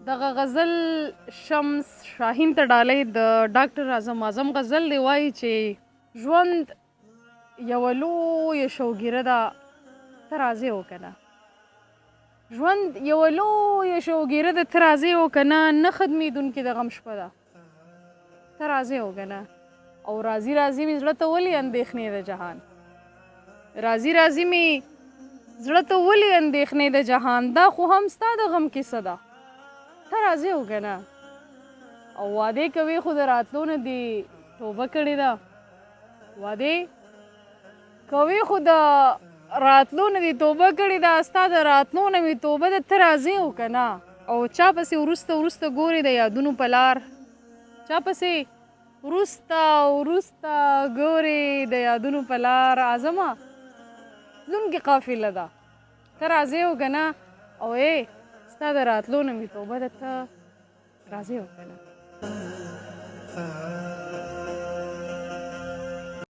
دغه غزل شمس شاهین ته ډالۍ د ډاکټر اعظم غزل دی وایي چې ژوند یوه لویه شوګیره ده ته راځې وکنه ژوند یوه لویه شوګیره ده ته راځې وکنه نه ختمېدونکې د غم شپه ده ته راځې وکنه او راځي راځي مې زړه ته ولې اندېښنې د جهان راځي راځي مې زړه ته ولې اندېښنې د جهان دا خو هم ستا د غم کیسه ده ته راځې وکنه او وعدې کوې خو د راتلو نه دې توبه کړې ده وعدې کوې خو د راتلو نه دې توبه کړې ده ستا د راتلو نه مې توبه ده ته راځې وکنه او چا پسې وروسته ګورې د یادونو په لار چا پسې وروسته ګورې د یادونو په لار اعظمه تلونکې قافله ده ته راځې وکنه او ستا د راتلو نه مې توبه ده ته راځې وکنه